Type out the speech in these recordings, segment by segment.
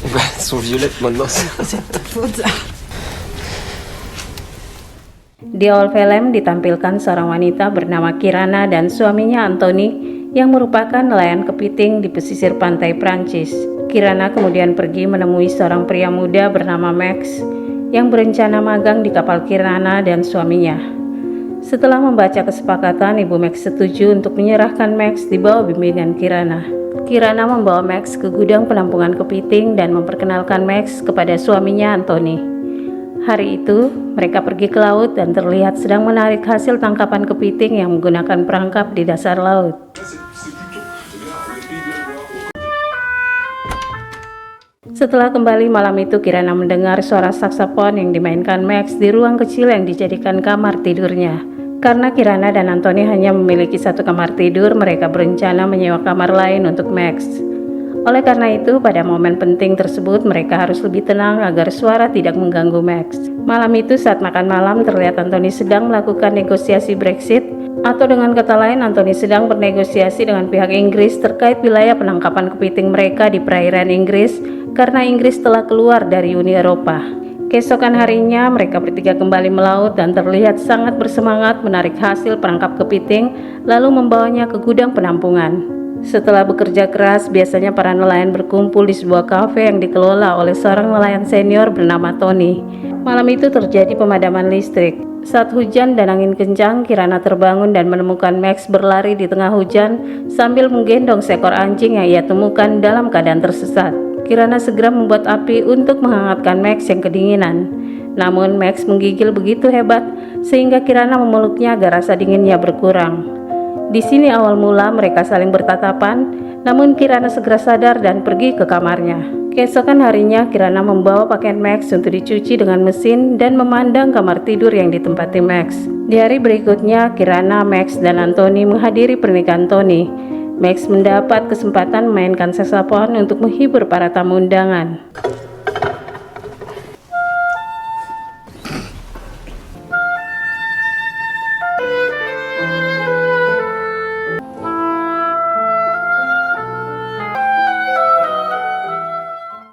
Elles sont violettes maintenant. C'est ta faute. Di awal film ditampilkan seorang wanita bernama Kirana dan suaminya Anthony yang merupakan nelayan kepiting di pesisir pantai Prancis. Kirana kemudian pergi menemui seorang pria muda bernama Max yang berencana magang di kapal Kirana dan suaminya. Setelah membaca kesepakatan, Ibu Max setuju untuk menyerahkan Max di bawah bimbingan Kirana. Kirana membawa Max ke gudang penampungan kepiting dan memperkenalkan Max kepada suaminya Anthony. Hari itu, mereka pergi ke laut dan terlihat sedang menarik hasil tangkapan kepiting yang menggunakan perangkap di dasar laut. Setelah kembali malam itu, Kirana mendengar suara saksofon yang dimainkan Max di ruang kecil yang dijadikan kamar tidurnya. Karena Kirana dan Anthony hanya memiliki satu kamar tidur, mereka berencana menyewa kamar lain untuk Max. Oleh karena itu, pada momen penting tersebut, mereka harus lebih tenang agar suara tidak mengganggu Max. Malam itu, saat makan malam, terlihat Anthony sedang melakukan negosiasi Brexit, atau dengan kata lain, Anthony sedang bernegosiasi dengan pihak Inggris terkait wilayah penangkapan kepiting mereka di perairan Inggris, karena Inggris telah keluar dari Uni Eropa. Keesokan harinya, mereka bertiga kembali melaut dan terlihat sangat bersemangat menarik hasil perangkap kepiting, lalu membawanya ke gudang penampungan. Setelah bekerja keras, biasanya para nelayan berkumpul di sebuah kafe yang dikelola oleh seorang nelayan senior bernama Tony. Malam itu terjadi pemadaman listrik. Saat hujan dan angin kencang, Kirana terbangun dan menemukan Max berlari di tengah hujan sambil menggendong seekor anjing yang ia temukan dalam keadaan tersesat. Kirana segera membuat api untuk menghangatkan Max yang kedinginan. Namun Max menggigil begitu hebat sehingga Kirana memeluknya agar rasa dinginnya berkurang. Di sini awal mula mereka saling bertatapan, namun Kirana segera sadar dan pergi ke kamarnya. Keesokan harinya, Kirana membawa pakaian Max untuk dicuci dengan mesin dan memandang kamar tidur yang ditempati Max. Di hari berikutnya, Kirana, Max, dan Anthony menghadiri pernikahan Tony. Max mendapat kesempatan memainkan saksofon untuk menghibur para tamu undangan.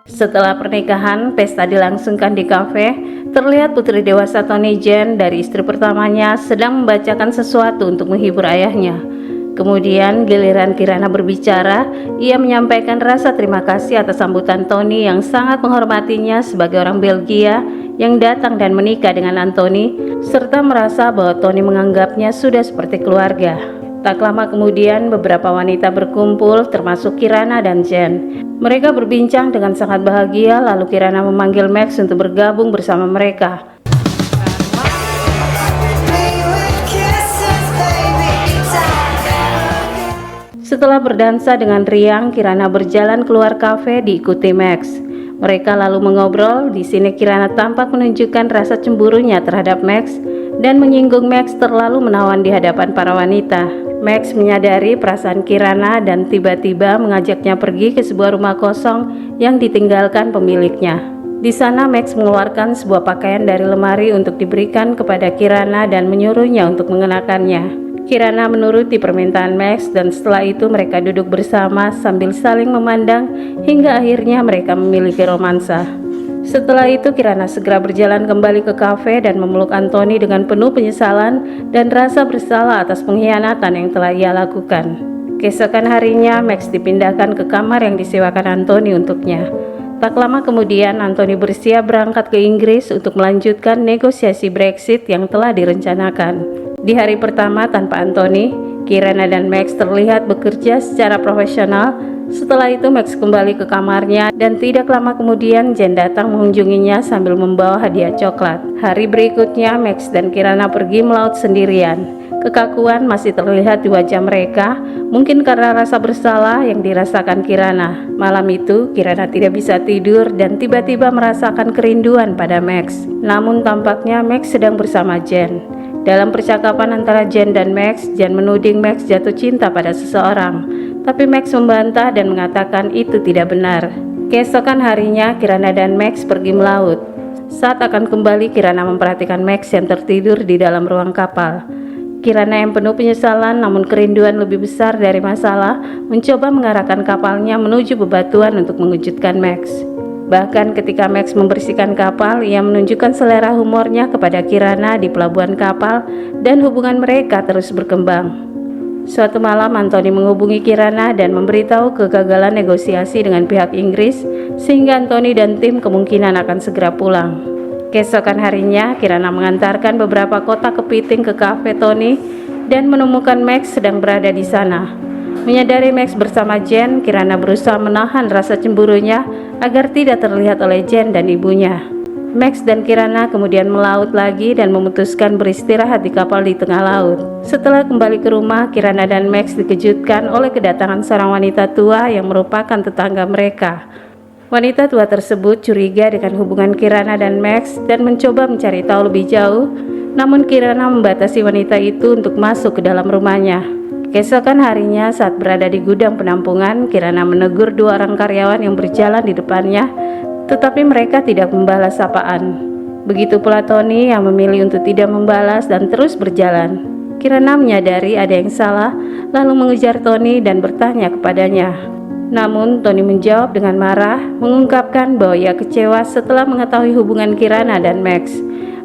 Setelah pernikahan, pesta dilangsungkan di kafe. Terlihat putri dewasa Tony Jane dari istri pertamanya sedang membacakan sesuatu untuk menghibur ayahnya. Kemudian giliran Kirana berbicara, ia menyampaikan rasa terima kasih atas sambutan Tony yang sangat menghormatinya sebagai orang Belgia yang datang dan menikah dengan Anthony, serta merasa bahwa Tony menganggapnya sudah seperti keluarga. Tak lama kemudian beberapa wanita berkumpul termasuk Kirana dan Jen. Mereka berbincang dengan sangat bahagia, lalu Kirana memanggil Max untuk bergabung bersama mereka. Setelah berdansa dengan riang, Kirana berjalan keluar kafe diikuti Max. Mereka lalu mengobrol. Di sini Kirana tampak menunjukkan rasa cemburunya terhadap Max dan menyinggung Max terlalu menawan di hadapan para wanita. Max menyadari perasaan Kirana dan tiba-tiba mengajaknya pergi ke sebuah rumah kosong yang ditinggalkan pemiliknya. Di sana Max mengeluarkan sebuah pakaian dari lemari untuk diberikan kepada Kirana dan menyuruhnya untuk mengenakannya. Kirana menuruti permintaan Max dan setelah itu mereka duduk bersama sambil saling memandang hingga akhirnya mereka memiliki romansa. Setelah itu Kirana segera berjalan kembali ke kafe dan memeluk Anthony dengan penuh penyesalan dan rasa bersalah atas pengkhianatan yang telah ia lakukan. Keesokan harinya Max dipindahkan ke kamar yang disewakan Anthony untuknya. Tak lama kemudian Anthony bersiap berangkat ke Inggris untuk melanjutkan negosiasi Brexit yang telah direncanakan. Di hari pertama tanpa Anthony, Kirana dan Max terlihat bekerja secara profesional. Setelah itu Max kembali ke kamarnya dan tidak lama kemudian Jen datang mengunjunginya sambil membawa hadiah coklat. Hari berikutnya Max dan Kirana pergi melaut sendirian. Kekakuan masih terlihat di wajah mereka, mungkin karena rasa bersalah yang dirasakan Kirana. Malam itu Kirana tidak bisa tidur dan tiba-tiba merasakan kerinduan pada Max. Namun tampaknya Max sedang bersama Jen. Dalam percakapan antara Jen dan Max, Jen menuding Max jatuh cinta pada seseorang. Tapi Max membantah dan mengatakan itu tidak benar. Keesokan harinya, Kirana dan Max pergi melaut. Saat akan kembali, Kirana memperhatikan Max yang tertidur di dalam ruang kapal. Kirana yang penuh penyesalan namun kerinduan lebih besar dari masalah, mencoba mengarahkan kapalnya menuju bebatuan untuk mengejutkan Max. Bahkan ketika Max membersihkan kapal, ia menunjukkan selera humornya kepada Kirana di pelabuhan kapal dan hubungan mereka terus berkembang. Suatu malam Anthony menghubungi Kirana dan memberitahu kegagalan negosiasi dengan pihak Inggris, sehingga Anthony dan tim kemungkinan akan segera pulang. Keesokan harinya, Kirana mengantarkan beberapa kotak kepiting ke kafe Tony dan menemukan Max sedang berada di sana. Menyadari Max bersama Jen, Kirana berusaha menahan rasa cemburunya agar tidak terlihat oleh Jen dan ibunya. Max dan Kirana kemudian melaut lagi dan memutuskan beristirahat di kapal di tengah laut. Setelah kembali ke rumah, Kirana dan Max dikejutkan oleh kedatangan seorang wanita tua yang merupakan tetangga mereka. Wanita tua tersebut curiga dengan hubungan Kirana dan Max dan mencoba mencari tahu lebih jauh, namun Kirana membatasi wanita itu untuk masuk ke dalam rumahnya. Keesokan harinya saat berada di gudang penampungan, Kirana menegur dua orang karyawan yang berjalan di depannya, tetapi mereka tidak membalas sapaan. Begitu pula Tony yang memilih untuk tidak membalas dan terus berjalan. Kirana menyadari ada yang salah, lalu mengejar Tony dan bertanya kepadanya. Namun Tony menjawab dengan marah, mengungkapkan bahwa ia kecewa setelah mengetahui hubungan Kirana dan Max.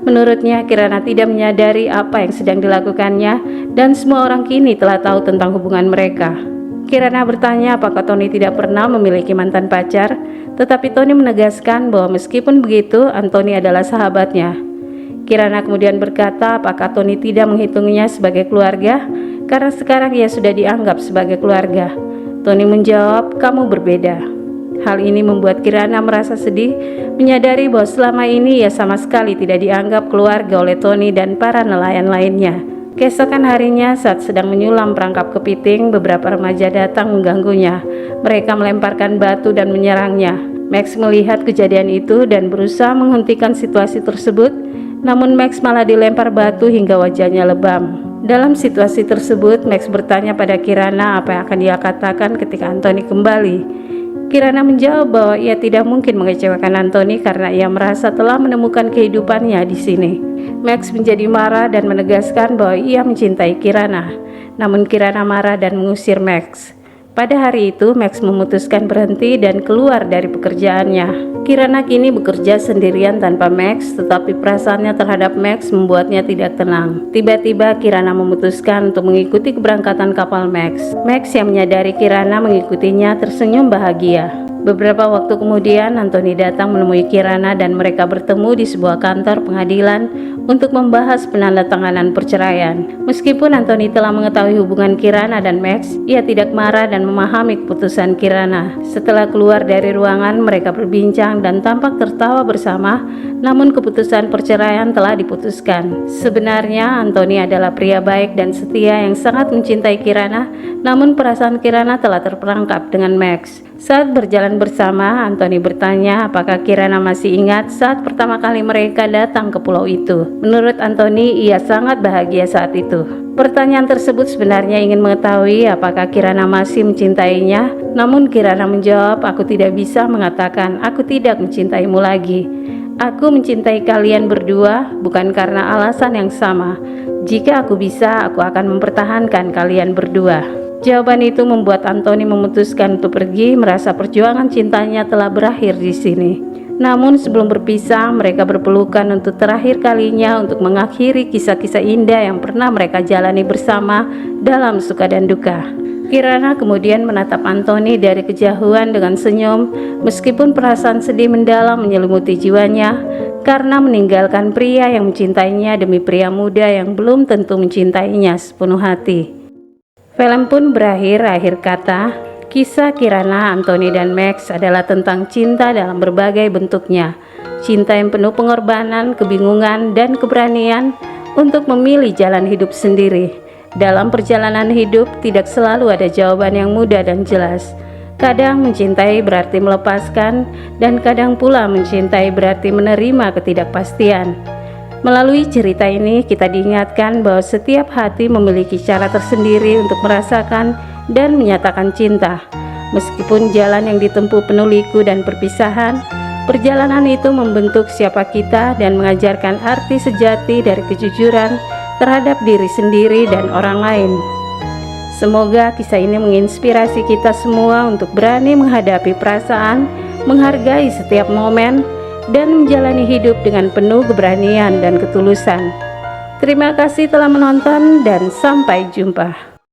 Menurutnya, Kirana tidak menyadari apa yang sedang dilakukannya dan semua orang kini telah tahu tentang hubungan mereka. Kirana bertanya apakah Tony tidak pernah memiliki mantan pacar, tetapi Tony menegaskan bahwa meskipun begitu, Anthony adalah sahabatnya. Kirana kemudian berkata apakah Tony tidak menghitungnya sebagai keluarga, karena sekarang ia sudah dianggap sebagai keluarga. Tony menjawab, "Kamu berbeda." Hal ini membuat Kirana merasa sedih, menyadari bahwa selama ini ia sama sekali tidak dianggap keluarga oleh Tony dan para nelayan lainnya. Keesokan harinya saat sedang menyulam perangkap kepiting, beberapa remaja datang mengganggunya. Mereka melemparkan batu dan menyerangnya. Max melihat kejadian itu dan berusaha menghentikan situasi tersebut, namun Max malah dilempar batu hingga wajahnya lebam. Dalam situasi tersebut, Max bertanya pada Kirana apa yang akan dia katakan ketika Anthony kembali. Kirana menjawab bahwa ia tidak mungkin mengecewakan Anthony karena ia merasa telah menemukan kehidupannya di sini. Max menjadi marah dan menegaskan bahwa ia mencintai Kirana. Namun Kirana marah dan mengusir Max. Pada hari itu, Max memutuskan berhenti dan keluar dari pekerjaannya. Kirana kini bekerja sendirian tanpa Max, tetapi perasaannya terhadap Max membuatnya tidak tenang. Tiba-tiba Kirana memutuskan untuk mengikuti keberangkatan kapal Max. Max yang menyadari Kirana mengikutinya tersenyum bahagia. Beberapa waktu kemudian, Anthony datang menemui Kirana dan mereka bertemu di sebuah kantor pengadilan untuk membahas penandatanganan perceraian. Meskipun Anthony telah mengetahui hubungan Kirana dan Max, ia tidak marah dan memahami keputusan Kirana. Setelah keluar dari ruangan, mereka berbincang dan tampak tertawa bersama, namun keputusan perceraian telah diputuskan. Sebenarnya, Anthony adalah pria baik dan setia yang sangat mencintai Kirana, namun perasaan Kirana telah terperangkap dengan Max. Saat berjalan bersama, Anthony bertanya apakah Kirana masih ingat saat pertama kali mereka datang ke pulau itu. Menurut Anthony, ia sangat bahagia saat itu. Pertanyaan tersebut sebenarnya ingin mengetahui apakah Kirana masih mencintainya, namun Kirana menjawab, "Aku tidak bisa mengatakan aku tidak mencintaimu lagi. Aku mencintai kalian berdua bukan karena alasan yang sama. Jika aku bisa, aku akan mempertahankan kalian berdua." Jawaban itu membuat Anthony memutuskan untuk pergi, merasa perjuangan cintanya telah berakhir di sini. Namun sebelum berpisah, mereka berpelukan untuk terakhir kalinya untuk mengakhiri kisah-kisah indah yang pernah mereka jalani bersama dalam suka dan duka. Kirana kemudian menatap Anthony dari kejauhan dengan senyum, meskipun perasaan sedih mendalam menyelimuti jiwanya karena meninggalkan pria yang mencintainya demi pria muda yang belum tentu mencintainya sepenuh hati. Film pun berakhir. Akhir kata, kisah Kirana, Anthony, dan Max adalah tentang cinta dalam berbagai bentuknya. Cinta yang penuh pengorbanan, kebingungan, dan keberanian untuk memilih jalan hidup sendiri. Dalam perjalanan hidup, tidak selalu ada jawaban yang mudah dan jelas. Kadang mencintai berarti melepaskan, dan kadang pula mencintai berarti menerima ketidakpastian. Melalui cerita ini, kita diingatkan bahwa setiap hati memiliki cara tersendiri untuk merasakan dan menyatakan cinta. Meskipun jalan yang ditempuh penuh liku dan perpisahan, perjalanan itu membentuk siapa kita dan mengajarkan arti sejati dari kejujuran terhadap diri sendiri dan orang lain. Semoga kisah ini menginspirasi kita semua untuk berani menghadapi perasaan, menghargai setiap momen, dan menjalani hidup dengan penuh keberanian dan ketulusan. Terima kasih telah menonton dan sampai jumpa.